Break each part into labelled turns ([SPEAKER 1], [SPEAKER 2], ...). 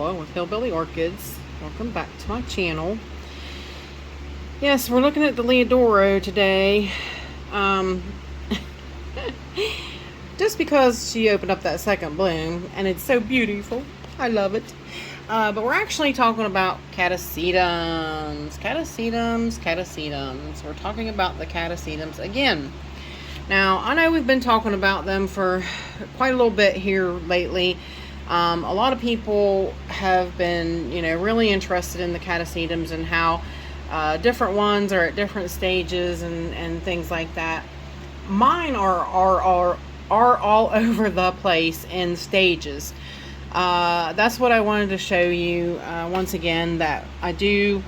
[SPEAKER 1] Paula with Hillbilly Orchids. Welcome back to my channel. Yes, we're looking at the Leodoro today. Just because she opened up that second bloom and it's so beautiful. I love it. But we're actually talking about Catasetums. Catasetums. We're talking about the Catasetums again. Now, I know we've been talking about them for quite a little bit here lately. A lot of people have been, really interested in the Catasetums and how different ones are at different stages and things like that. Mine are all over the place in stages. That's what I wanted to show you once again, that I do,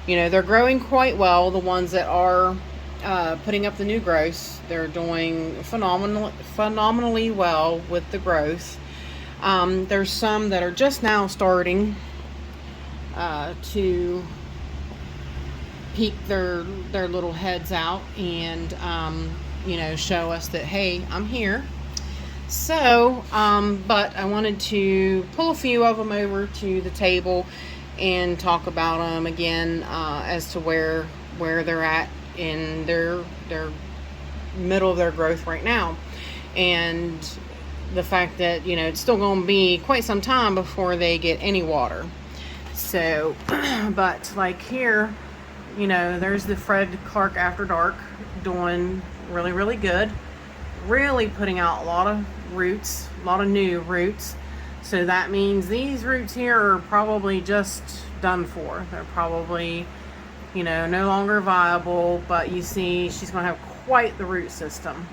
[SPEAKER 1] they're growing quite well. The ones that are putting up the new growth, they're doing phenomenally well with the growth. There's some that are just now starting to peek their little heads out and show us that, hey, I'm here. So but I wanted to pull a few of them over to the table and talk about them again, as to where they're at in their middle of their growth right now, and the fact that it's still going to be quite some time before they get any water. So but like here, there's the Fred Clark After Dark doing really good, really putting out a lot of roots, a lot of new roots. So that means these roots here are probably just done for. They're probably no longer viable, but you see she's going to have quite the root system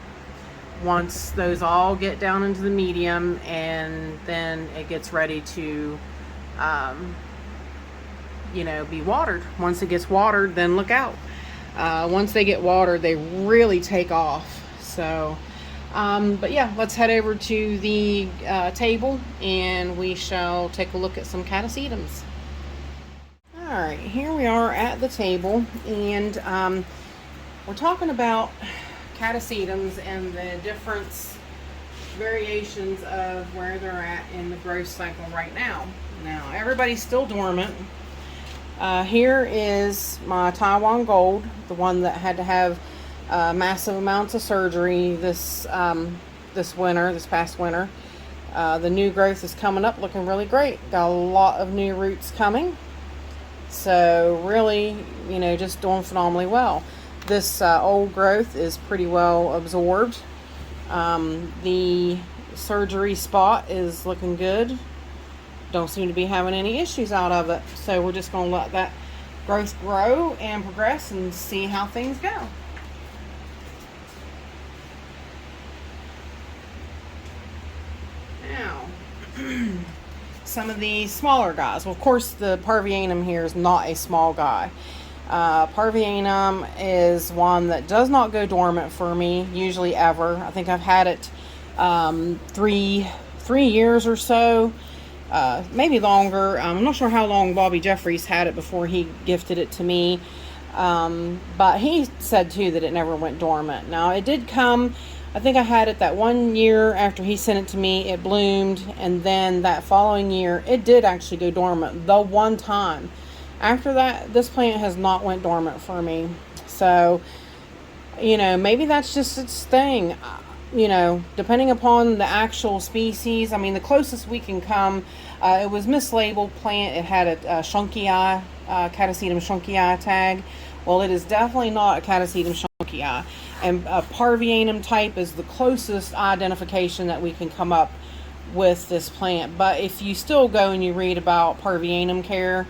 [SPEAKER 1] once those all get down into the medium, and then it gets ready to be watered. Once it gets watered, then look out. Once they get watered, they really take off. So but yeah, let's head over to the table and we shall take a look at some Catasetums. Alright, here we are at the table, and we're talking about Catasetums and the variations of where they're at in the growth cycle right now. Now, everybody's still dormant. Here is my Taiwan Gold, the one that had to have massive amounts of surgery this past winter. The new growth is coming up looking really great. Got a lot of new roots coming. So really, just doing phenomenally well. This old growth is pretty well absorbed. The surgery spot is looking good. Don't seem to be having any issues out of it. So we're just going to let that growth grow and progress and see how things go. Now, some of the smaller guys. Well, of course, the Parvianum here is not a small guy. Parvianum is one that does not go dormant for me, usually ever. I think I've had it 3 years or so, maybe longer. I'm not sure how long Bobby Jeffries had it before he gifted it to me, but he said too that it never went dormant. Now, it did come, I think I had it that 1 year after he sent it to me. It bloomed, and then that following year it did actually go dormant the one time. After that, this plant has not went dormant for me. So maybe that's just its thing, depending upon the actual species. I mean, the closest we can come, it was mislabeled plant. It had a shunky eye, Catasetum shunky eye tag. Well, it is definitely not a Catasetum shunky eye. And a Parvianum type is the closest identification that we can come up with this plant. But if you still go and you read about Parvianum care,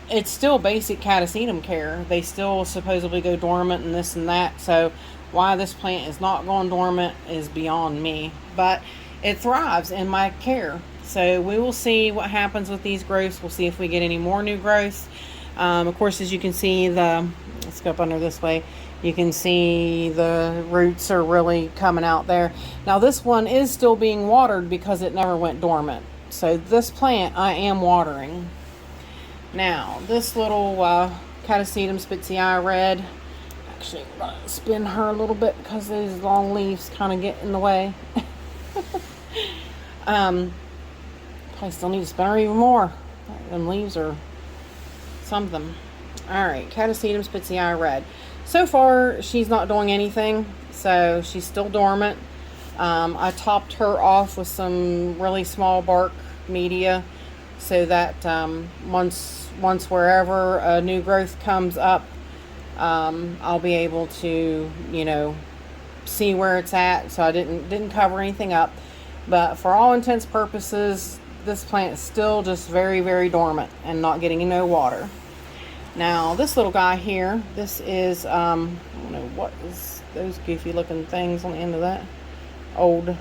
[SPEAKER 1] it's still basic Catasetum care. They still supposedly go dormant and this and that. So why this plant is not going dormant is beyond me. But it thrives in my care. So we will see what happens with these growths. We'll see if we get any more new growths. Of course, as you can see, let's go up under this way. You can see the roots are really coming out there. Now, this one is still being watered because it never went dormant. So this plant I am watering. Now, this little Catasetum Spitzy Eye Red, actually I'm going to spin her a little bit because these long leaves kind of get in the way. Probably still need to spin her even more. Them leaves are something. Alright, Catasetum Spitsy Eye Red. So far, she's not doing anything, so she's still dormant. I topped her off with some really small bark media so that once wherever a new growth comes up, I'll be able to, see where it's at. So I didn't cover anything up, but for all intents purposes, this plant is still just very, very dormant and not getting no water. Now this little guy here, this is I don't know what is those goofy looking things on the end of that. Old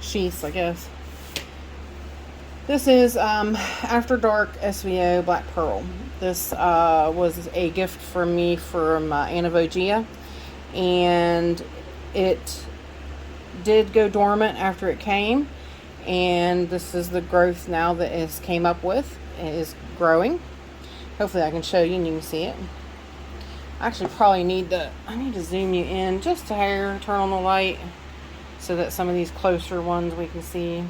[SPEAKER 1] sheaths, I guess. This is After Dark SVO Black Pearl. This was a gift from me from Anavogia, and it did go dormant after it came, and this is the growth now that it came up with. It is growing. Hopefully I can show you and you can see it. I actually probably need to zoom you in just a hair, turn on the light so that some of these closer ones we can see.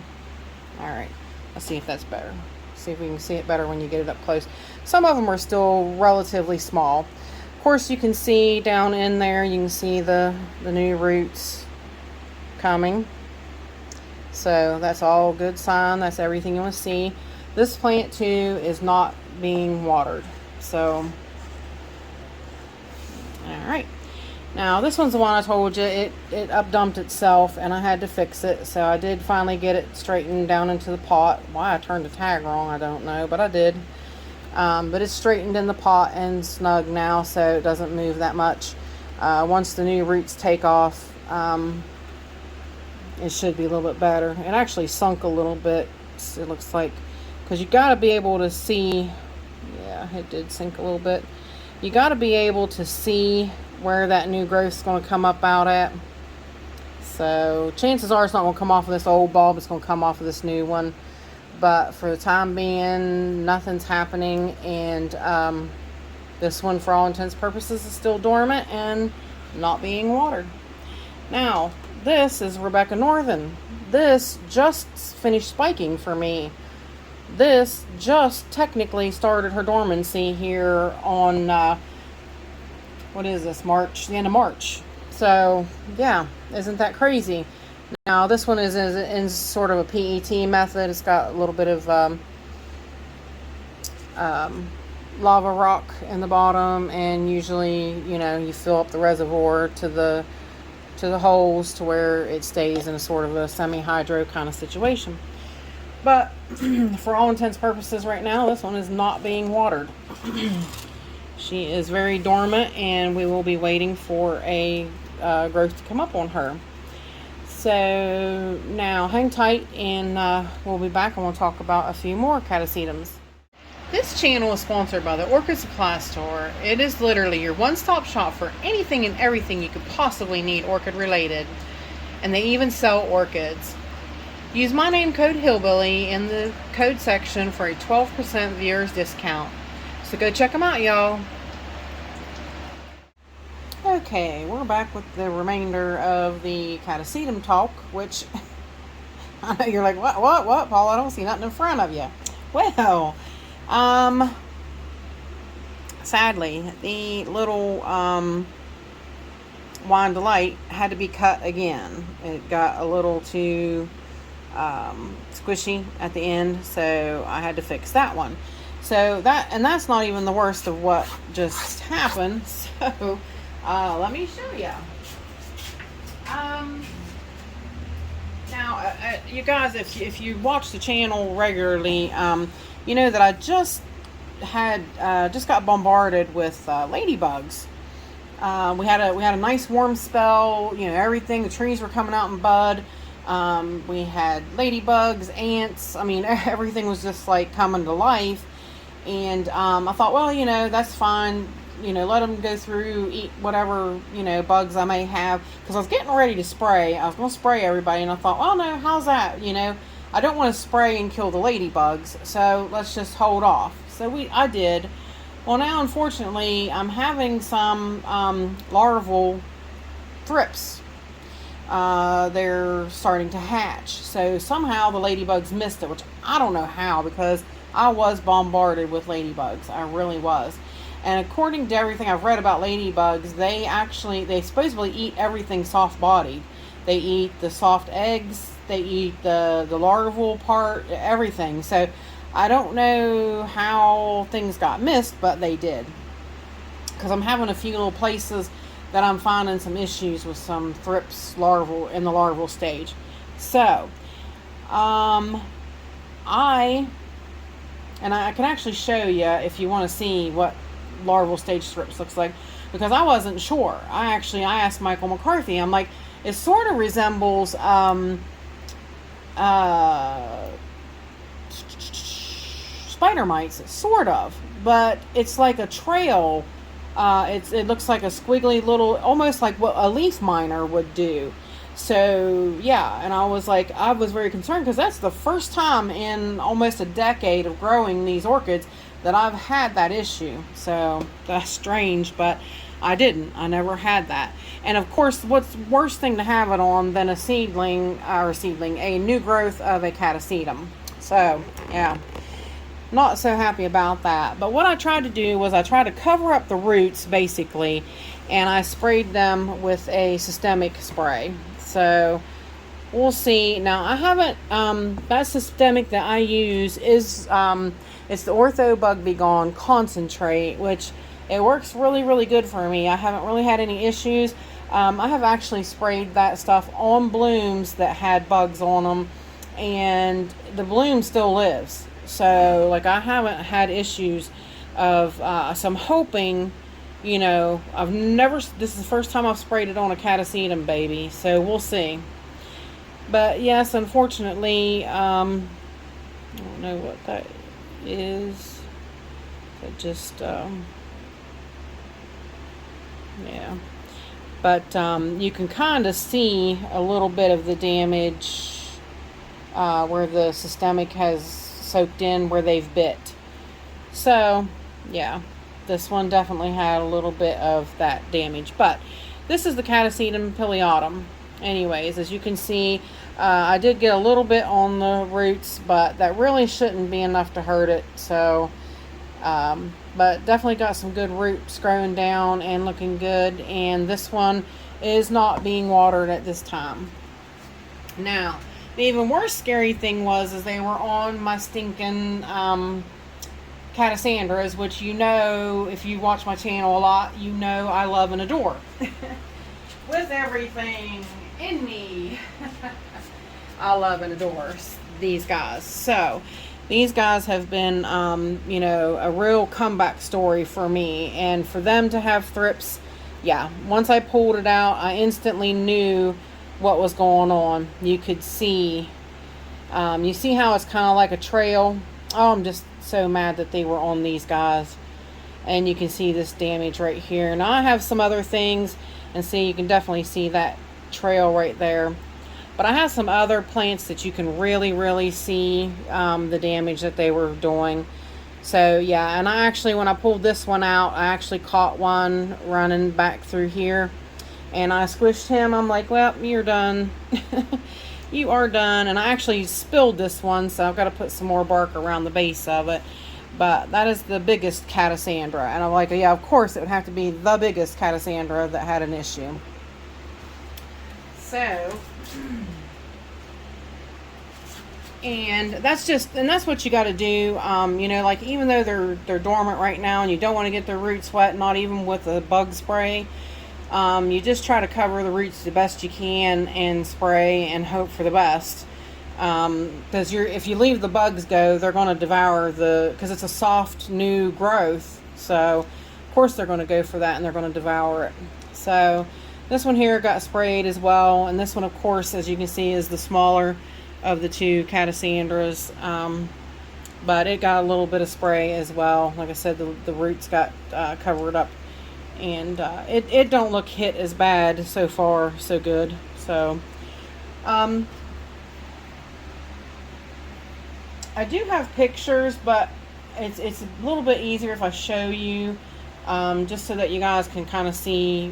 [SPEAKER 1] Alright, let's see if that's better. See if we can see it better when you get it up close. Some of them are still relatively small. Of course, you can see down in there, you can see the new roots coming. So that's all good sign. That's everything you want to see. This plant too is not being watered. So, alright. Now this one's the one I told you, it updumped itself and I had to fix it. So I did finally get it straightened down into the pot. Why I turned the tag wrong, I don't know, but I did. But it's straightened in the pot and snug now, so it doesn't move that much. Once the new roots take off, it should be a little bit better. It actually sunk a little bit, it looks like, because you got to be able to see. Yeah, it did sink a little bit. You got to be able to see where that new growth is going to come up out at. So chances are it's not going to come off of this old bulb, it's going to come off of this new one. But for the time being, nothing's happening, and this one, for all intents and purposes, is still dormant and not being watered. Now this is Rebecca Northern. This just finished spiking for me. This just technically started her dormancy here on what is this, March, the end of March. So yeah, isn't that crazy? Now this one is in sort of a PET method. It's got a little bit of lava rock in the bottom, and usually you fill up the reservoir to the holes to where it stays in a sort of a semi-hydro kind of situation. But for all intents and purposes right now, this one is not being watered. She is very dormant, and we will be waiting for a growth to come up on her. So now hang tight, and we'll be back and we'll talk about a few more Catasetums. This channel is sponsored by the Orchid Supply Store. It is literally your one-stop shop for anything and everything you could possibly need orchid related. And they even sell orchids. Use my name code Hillbilly in the code section for a 12% viewers discount. So go check them out, y'all. Okay, we're back with the remainder of the Catasetum talk, which I know you're like, what, Paul? I don't see nothing in front of you. Well, sadly, the little Wine Delight had to be cut again. It got a little too squishy at the end, so I had to fix that one. So that's not even the worst of what just happened. So let me show you. Now, you guys, if you watch the channel regularly, you know that I just got bombarded with ladybugs. We had a nice warm spell. Everything, the trees were coming out in bud. We had ladybugs, ants. I mean, everything was just like coming to life. And I thought, well, that's fine. Let them go through, eat whatever, bugs I may have. Because I was getting ready to spray. I was going to spray everybody. And I thought, well, no, how's that? I don't want to spray and kill the ladybugs. So let's just hold off. So I did. Well, now, unfortunately, I'm having some larval thrips. they're starting to hatch. So somehow the ladybugs missed it, which I don't know how, because I was bombarded with ladybugs. I really was. And according to everything I've read about ladybugs, they supposedly eat everything soft bodied. They eat the soft eggs, they eat the larval part, everything. So I don't know how things got missed, but they did. Because I'm having a few little places that I'm finding some issues with some thrips larval in the larval stage. So, I can actually show you if you want to see what larval stage thrips looks like, because I wasn't sure. I asked Michael McCarthy. I'm like, it sort of resembles spider mites, sort of, but it's like a trail. It looks like a squiggly little, almost like what a leaf miner would do. So yeah, and I was very concerned, because that's the first time in almost a decade of growing these orchids that I've had that issue. So that's strange, but I never had that. And of course, what's worse thing to have it on than a new growth of a Catasetum. So yeah, not so happy about that. But what I tried to do was I tried to cover up the roots basically, and I sprayed them with a systemic spray. So we'll see. Now I haven't that systemic that I use is it's the Ortho Bug Be Gone concentrate, which it works really, really good for me. I haven't really had any issues. I have actually sprayed that stuff on blooms that had bugs on them, and the bloom still lives. So like, I haven't had issues of so I'm hoping, this is the first time I've sprayed it on a Catasetum baby, so we'll see. But yes, unfortunately, I don't know what that is. It just yeah, but you can kind of see a little bit of the damage where the systemic has soaked in where they've bit. So yeah, this one definitely had a little bit of that damage. But this is the Catasetum pileatum. Anyways, as you can see, I did get a little bit on the roots, but that really shouldn't be enough to hurt it. So but definitely got some good roots growing down and looking good. And this one is not being watered at this time. Now, the even worse scary thing is they were on my stinking Catasandras, which, if you watch my channel a lot, I love and adore. With everything in me, I love and adore these guys. So these guys have been, a real comeback story for me. And for them to have thrips, yeah, once I pulled it out, I instantly knew what was going on. You could see, you see how it's kind of like a trail. Oh, I'm just so mad that they were on these guys. And you can see this damage right here. Now I have some other things, and see, you can definitely see that trail right there. But I have some other plants that you can really, really see the damage that they were doing. So yeah, and I actually, when I pulled this one out, I actually caught one running back through here. And I squished him. I'm like, well, you're done. You are done. And I actually spilled this one, so I've got to put some more bark around the base of it. But that is the biggest Catasandra. And I'm like, yeah, of course it would have to be the biggest Catasandra that had an issue. So, and that's what you got to do. Like, even though they're dormant right now and you don't want to get their roots wet, not even with a bug spray, you just try to cover the roots the best you can and spray and hope for the best. Because if you leave the bugs go, they're going to devour because it's a soft new growth. So of course they're going to go for that, and they're going to devour it. So this one here got sprayed as well, and this one, of course, as you can see, is the smaller of the two Catasandras. But it got a little bit of spray as well. Like I said, the roots got covered up, and it don't look hit as bad so far. So good. So I do have pictures, but it's a little bit easier if I show you, just so that you guys can kind of see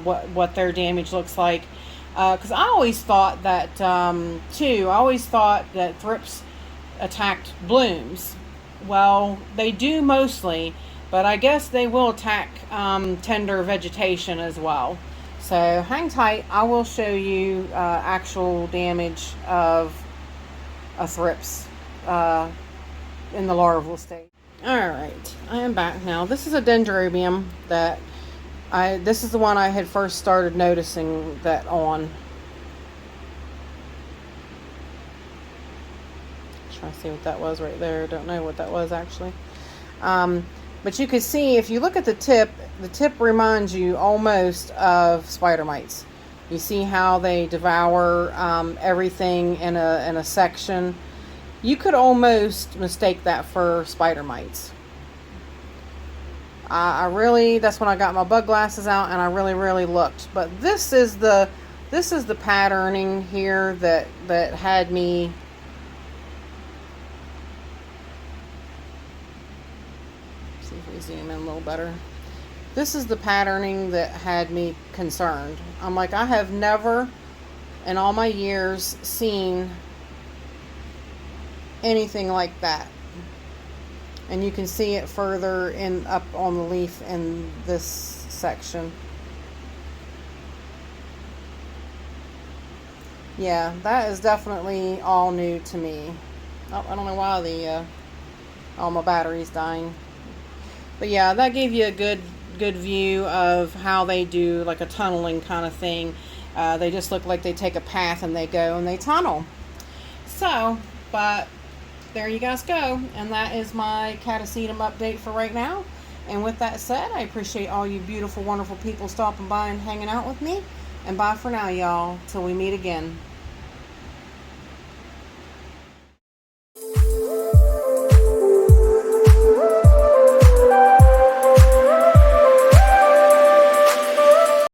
[SPEAKER 1] what their damage looks like. Because I always thought that, too, I always thought that thrips attacked blooms. Well, they do mostly, but I guess they will attack tender vegetation as well. So hang tight. I will show you actual damage of a thrips in the larval stage. Alright, I am back now. This is a dendrobium that this is the one I had first started noticing that on. Trying to see what that was right there. Don't know what that was actually. But you can see if you look at the tip reminds you almost of spider mites. You see how they devour everything in a section. You could almost mistake that for spider mites. I really, that's when I got my bug glasses out and I really looked. But this is the patterning here that had me. See if we zoom in a little better. This is the patterning that had me concerned. I'm like, I have never in all my years seen anything like that. And you can see it further up on the leaf in this section. Yeah, that is definitely all new to me. Oh, I don't know why all my battery's dying. But yeah, that gave you a good view of how they do like a tunneling kind of thing. They just look like they take a path and they go and they tunnel. So, but there you guys go. And that is my Catasetum update for right now. And with that said, I appreciate all you beautiful, wonderful people stopping by and hanging out with me. And bye for now, y'all. Till we meet again.